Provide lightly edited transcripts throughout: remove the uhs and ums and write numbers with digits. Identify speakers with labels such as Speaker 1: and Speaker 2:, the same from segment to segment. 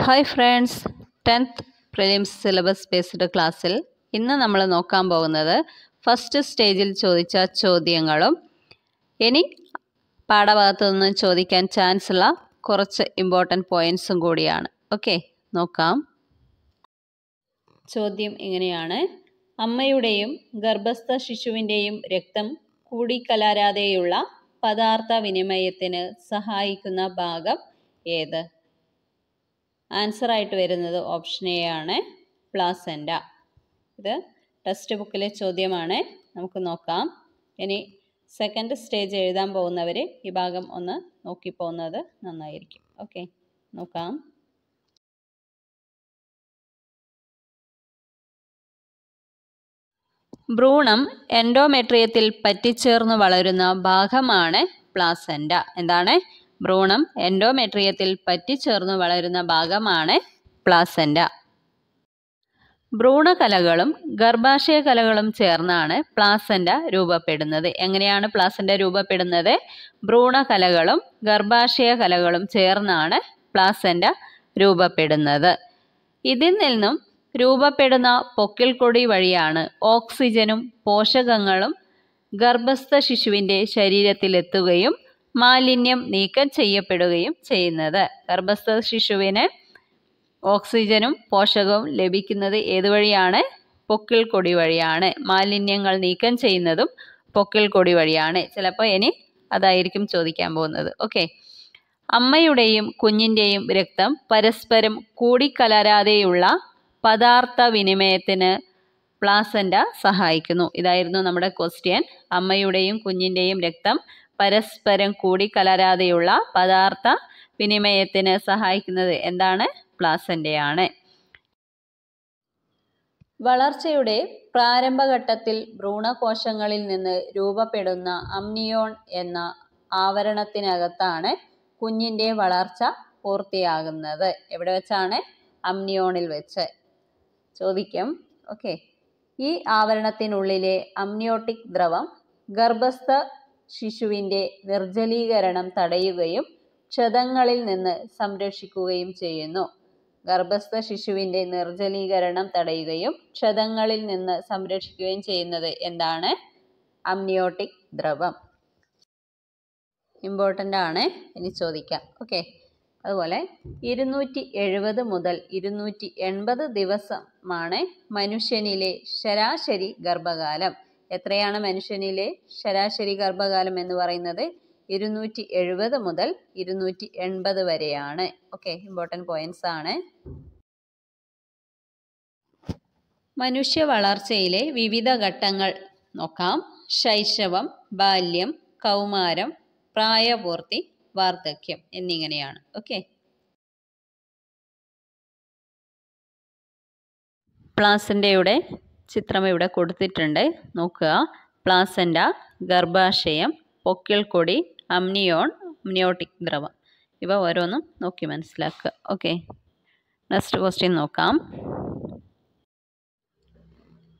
Speaker 1: Hi friends, 10th prelims syllabus based ക്ലാസ്സിൽ ഇന്ന് നമ്മൾ നോക്കാൻ പോകുന്നത് ഫസ്റ്റ് സ്റ്റേജിൽ ചോദിച്ച ചോദ്യങ്ങളും ഇനി പാഠഭാഗത്തു നിന്ന് ചോദിക്കാൻ ചാൻസ് ഉള്ള കുറച്ച് ഇമ്പോർട്ടൻറ്റ് പോയിൻറ്സും കൂടിയാണ്. ഓക്കെ, നോക്കാം. ചോദ്യം ഇങ്ങനെയാണ്: അമ്മയുടെയും ഗർഭസ്ഥ ശിശുവിൻ്റെയും രക്തം കൂടിക്കലരാതെയുള്ള പദാർത്ഥ വിനിമയത്തിന് സഹായിക്കുന്ന ഭാഗം ഏത്? ആൻസർ ആയിട്ട് വരുന്നത് ഓപ്ഷൻ എ ആണ്, പ്ലാസെൻ്റ. ഇത് ടെക്സ്റ്റ് ബുക്കിലെ ചോദ്യമാണ്. നമുക്ക് നോക്കാം. ഇനി സെക്കൻഡ് സ്റ്റേജ് എഴുതാൻ പോകുന്നവർ ഈ ഭാഗം ഒന്ന് നോക്കി പോകുന്നത് നന്നായിരിക്കും. ഓക്കെ, നോക്കാം. ഭ്രൂണം എൻഡോമെട്രിയത്തിൽ പറ്റിച്ചേർന്ന് വളരുന്ന ഭാഗമാണ് പ്ലാസെൻ്റ. എന്താണ്? ഭ്രൂണം എൻഡോമെട്രിയത്തിൽ പറ്റിച്ചേർന്ന് വളരുന്ന ഭാഗമാണ് പ്ലാസെൻ്റ. ഭ്രൂണകലകളും ഗർഭാശയ കലകളും ചേർന്നാണ് പ്ലാസെൻ്റ രൂപപ്പെടുന്നത്. എങ്ങനെയാണ് പ്ലാസെൻ്റ രൂപപ്പെടുന്നത്? ഭ്രൂണകലകളും ഗർഭാശയ കലകളും ചേർന്നാണ് പ്ലാസെൻ്റ രൂപപ്പെടുന്നത്. ഇതിൽ നിന്നും രൂപപ്പെടുന്ന പൊക്കിൾക്കൊടി വഴിയാണ് ഓക്സിജനും പോഷകങ്ങളും ഗർഭസ്ഥ ശിശുവിൻ്റെ ശരീരത്തിലെത്തുകയും മാലിന്യം നീക്കം ചെയ്യപ്പെടുകയും ചെയ്യുന്നത്. ഗർഭസ്ഥ ശിശുവിന് ഓക്സിജനും പോഷകവും ലഭിക്കുന്നത് ഏതുവഴിയാണ്? പൊക്കിൾക്കൊടി വഴിയാണ്. മാലിന്യങ്ങൾ നീക്കം ചെയ്യുന്നതും പൊക്കിൾക്കൊടി വഴിയാണ്. ചിലപ്പോൾ ഇനി അതായിരിക്കും ചോദിക്കാൻ പോകുന്നത്. ഓക്കെ, അമ്മയുടെയും കുഞ്ഞിൻ്റെയും രക്തം പരസ്പരം കൂടിക്കലരാതെയുള്ള പദാർത്ഥ വിനിമയത്തിന് പ്ലാസെൻ്റ സഹായിക്കുന്നു. ഇതായിരുന്നു നമ്മുടെ ക്വസ്റ്റ്യൻ. അമ്മയുടെയും കുഞ്ഞിൻ്റെയും രക്തം പരസ്പരം കൂടിക്കലരാതെയുള്ള പദാർത്ഥ വിനിമയത്തിന് സഹായിക്കുന്നത് എന്താണ്? പ്ലാസെൻ്റയാണ്. വളർച്ചയുടെ പ്രാരംഭഘട്ടത്തിൽ ഭ്രൂണകോശങ്ങളിൽ നിന്ന് രൂപപ്പെടുന്ന അമ്നിയോൺ എന്ന ആവരണത്തിനകത്താണ് കുഞ്ഞിൻ്റെ വളർച്ച പൂർത്തിയാകുന്നത്. എവിടെ വെച്ചാണ്? അമ്നിയോണിൽ വെച്ച് ചോദിക്കും. ഓക്കെ, ഈ ആവരണത്തിനുള്ളിലെ അമ്നിയോട്ടിക് ദ്രവം ഗർഭസ്ഥ ശിശുവിൻ്റെ നിർജ്ജലീകരണം തടയുകയും ക്ഷതങ്ങളിൽ നിന്ന് സംരക്ഷിക്കുകയും ചെയ്യുന്നു. ഗർഭസ്ഥ ശിശുവിൻ്റെ നിർജ്ജലീകരണം തടയുകയും ക്ഷതങ്ങളിൽ നിന്ന് സംരക്ഷിക്കുകയും ചെയ്യുന്നത് എന്താണ്? അമ്നിയോട്ടിക് ദ്രവം. ഇമ്പോർട്ടൻ്റ് ആണ്, ഇനി ചോദിക്കാം. ഓക്കെ, അതുപോലെ 270 മുതൽ 280 ദിവസമാണ് മനുഷ്യനിലെ ശരാശരി ഗർഭകാലം. എത്രയാണ് മനുഷ്യനിലെ ശരാശരി ഗർഭകാലം എന്ന് പറയുന്നത്? 270 മുതൽ 280 വരെയാണ്. ഓക്കെ, ഇമ്പോർട്ടൻറ്റ് പോയിന്റ്സ് ആണ്. മനുഷ്യ വളർച്ചയിലെ വിവിധ ഘട്ടങ്ങൾ നോക്കാം. ശൈശവം, ബാല്യം, കൗമാരം, പ്രായപൂർത്തി, വാർദ്ധക്യം എന്നിങ്ങനെയാണ്. ഓക്കെ, പ്ലാസെൻ്റയുടെ ചിത്രം ഇവിടെ കൊടുത്തിട്ടുണ്ട്, നോക്കുക. പ്ലാസെൻ്റ, ഗർഭാശയം, പൊക്കിൾക്കൊടി, അമ്നിയോൺ, അമ്നിയോട്ടിക് ദ്രവം, ഇവ ഓരോന്നും നോക്കി മനസ്സിലാക്കുക. ഓക്കെ, നെക്സ്റ്റ് ക്വസ്റ്റ്യൻ നോക്കാം.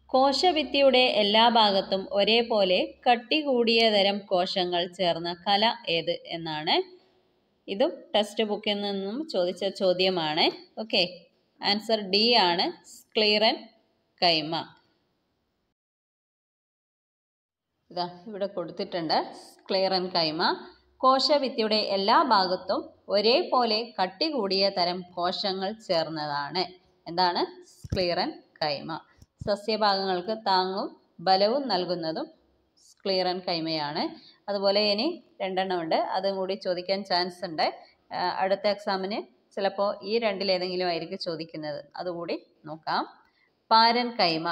Speaker 1: കോശഭിത്തിയുടെ എല്ലാ ഭാഗത്തും ഒരേപോലെ കട്ടി കൂടിയ തരം കോശങ്ങൾ ചേർന്ന കല ഏത് എന്നാണ്. ഇതും ടെക്സ്റ്റ് ബുക്കിൽ നിന്നും ചോദിച്ച ചോദ്യമാണ്. ഓക്കെ, ആൻസർ ഡി ആണ്, സ്ക്ലീറൻ കൈമ. ഇതാ ഇവിടെ കൊടുത്തിട്ടുണ്ട്, സ്ക്ലീറൻ കൈമ. കോശഭിത്തിയുടെ എല്ലാ ഭാഗത്തും ഒരേപോലെ കട്ടി കൂടിയ തരം കോശങ്ങൾ ചേർന്നതാണ്. എന്താണ്? സ്ക്ലീറൻ കൈമ. സസ്യഭാഗങ്ങൾക്ക് താങ്ങും ബലവും നൽകുന്നതും സ്ക്ലീറൻ കൈമയാണ്. അതുപോലെ ഇനി 2 ഉണ്ട്, അതും കൂടി ചോദിക്കാൻ ചാൻസ് ഉണ്ട്. അടുത്ത എക്സാമിന് ചിലപ്പോൾ ഈ 2 ആയിരിക്കും ചോദിക്കുന്നത്. അതുകൂടി നോക്കാം. പാരൻ കൈമ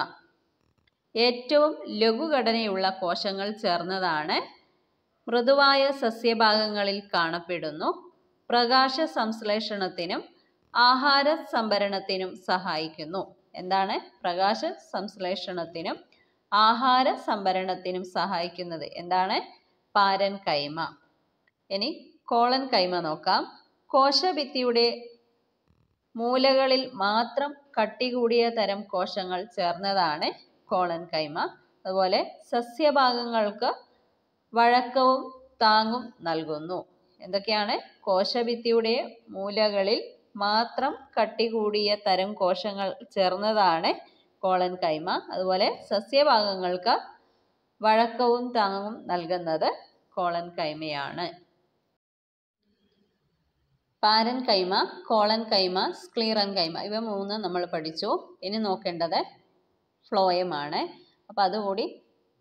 Speaker 1: ഏറ്റവും ലഘുഘടനയുള്ള കോശങ്ങൾ ചേർന്നതാണ്. മൃദുവായ സസ്യഭാഗങ്ങളിൽ കാണപ്പെടുന്നു. പ്രകാശ സംശ്ലേഷണത്തിനും ആഹാര സംഭരണത്തിനും സഹായിക്കുന്നു. എന്താണ്? പ്രകാശ സംശ്ലേഷണത്തിനും ആഹാര സംഭരണത്തിനും സഹായിക്കുന്നത് എന്താണ്? പാരൻ കൈമ. ഇനി കോളൻ കൈമ നോക്കാം. കോശഭിത്തിയുടെ മൂലകളിൽ മാത്രം കട്ടി കൂടിയ തരം കോശങ്ങൾ ചേർന്നതാണ് കോളൻ കൈമ. അതുപോലെ സസ്യഭാഗങ്ങൾക്ക് വഴക്കവും താങ്ങും നൽകുന്നു. എന്തൊക്കെയാണ്? കോശഭിത്തിയുടെ മൂലകളിൽ മാത്രം കട്ടി കൂടിയ തരം കോശങ്ങൾ ചേർന്നതാണ് കോളൻ കൈമ. അതുപോലെ സസ്യഭാഗങ്ങൾക്ക് വഴക്കവും താങ്ങും നൽകുന്നത് കോളൻ കൈമയാണ്. പാരൻ കൈമ, കോളൻ കൈമ, സ്ക്ലീറൻ കൈമ ഇവ മൂന്ന് നമ്മൾ പഠിച്ചു. ഇനി നോക്കേണ്ടത് ഫ്ലോയമാണ്. അപ്പോൾ അതുകൂടി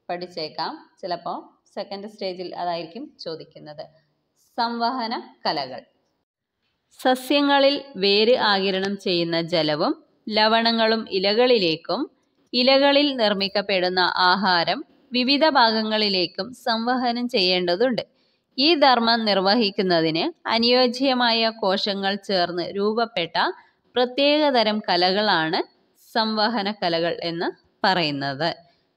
Speaker 1: പഠിച്ചേക്കാം. ചിലപ്പോൾ സെക്കൻഡ് സ്റ്റേജിൽ അതായിരിക്കും ചോദിക്കുന്നത്. സംവഹന കലകൾ. സസ്യങ്ങളിൽ വേര് ആഗിരണം ചെയ്യുന്ന ജലവും ലവണങ്ങളും ഇലകളിലേക്കും ഇലകളിൽ നിർമ്മിക്കപ്പെടുന്ന ആഹാരം വിവിധ ഭാഗങ്ങളിലേക്കും സംവഹനം ചെയ്യേണ്ടതുണ്ട്. ഈ ധർമ്മം നിർവഹിക്കുന്നതിന് അനുയോജ്യമായ കോശങ്ങൾ ചേർന്ന് രൂപപ്പെട്ട പ്രത്യേകതരം കലകളാണ് സംവഹന കലകൾ എന്ന് പറയുന്നത്.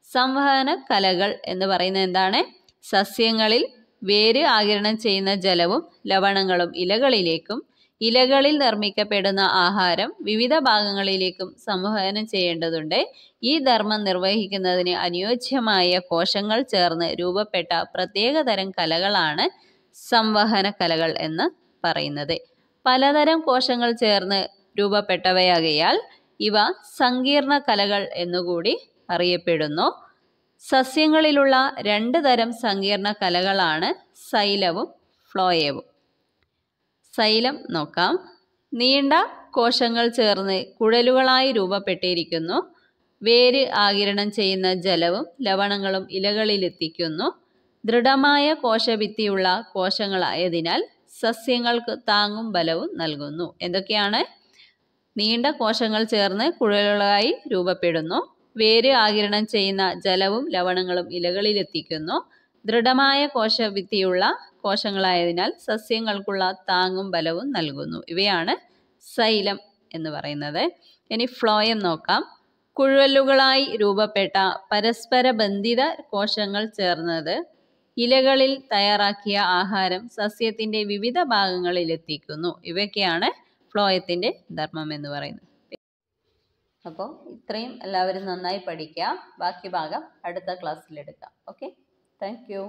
Speaker 1: സംവഹന കലകൾ എന്ന് പറയുന്നത് എന്താണ്? സസ്യങ്ങളിൽ വേര് ആഗിരണം ചെയ്യുന്ന ജലവും ലവണങ്ങളും ഇലകളിലേക്കും ഇലകളിൽ നിർമ്മിക്കപ്പെടുന്ന ആഹാരം വിവിധ ഭാഗങ്ങളിലേക്കും സംവഹനം ചെയ്യേണ്ടതുണ്ട്. ഈ ധർമ്മം നിർവഹിക്കുന്നതിന് അനുയോജ്യമായ കോശങ്ങൾ ചേർന്ന് രൂപപ്പെട്ട പ്രത്യേകതരം കലകളാണ് സംവഹന കലകൾ എന്ന് പറയുന്നത്. പലതരം കോശങ്ങൾ ചേർന്ന് രൂപപ്പെട്ടവയാകയാൽ ഇവ സങ്കീർണ കലകൾ എന്നുകൂടി അറിയപ്പെടുന്നു. സസ്യങ്ങളിലുള്ള 2 തരം സങ്കീർണ കലകളാണ് സൈലവും ഫ്ലോയവും. സൈലം നോക്കാം. നീണ്ട കോശങ്ങൾ ചേർന്ന് കുഴലുകളായി രൂപപ്പെട്ടിരിക്കുന്നു. വേര് ആഗിരണം ചെയ്യുന്ന ജലവും ലവണങ്ങളും ഇലകളിലെത്തിക്കുന്നു. ദൃഢമായ കോശഭിത്തിയുള്ള കോശങ്ങളായതിനാൽ സസ്യങ്ങൾക്ക് താങ്ങും ബലവും നൽകുന്നു. എന്തൊക്കെയാണ്? നീണ്ട കോശങ്ങൾ ചേർന്ന് കുഴലുകളായി രൂപപ്പെടുന്നു. വേര് ആഗിരണം ചെയ്യുന്ന ജലവും ലവണങ്ങളും ഇലകളിലെത്തിക്കുന്നു. ദൃഢമായ കോശഭിത്തിയുള്ള കോശങ്ങളായതിനാൽ സസ്യങ്ങൾക്കുള്ള താങ്ങും ബലവും നൽകുന്നു. ഇവയാണ് സൈലം എന്ന് പറയുന്നത്. ഇനി ഫ്ലോയം നോക്കാം. കുഴലുകളായി രൂപപ്പെട്ട പരസ്പര ബന്ധിത കോശങ്ങൾ ചേർന്നത് ഇലകളിൽ തയ്യാറാക്കിയ ആഹാരം സസ്യത്തിന്റെ വിവിധ ഭാഗങ്ങളിൽ എത്തിക്കുന്നു. ഇവയൊക്കെയാണ് ഫ്ലോയത്തിന്റെ ധർമ്മം എന്ന് പറയുന്നത്. അപ്പോൾ ഇത്രയും എല്ലാവരും നന്നായി പഠിക്കുക. ബാക്കി ഭാഗം അടുത്ത ക്ലാസ്സിൽ എടുക്കാം. Okay, thank you.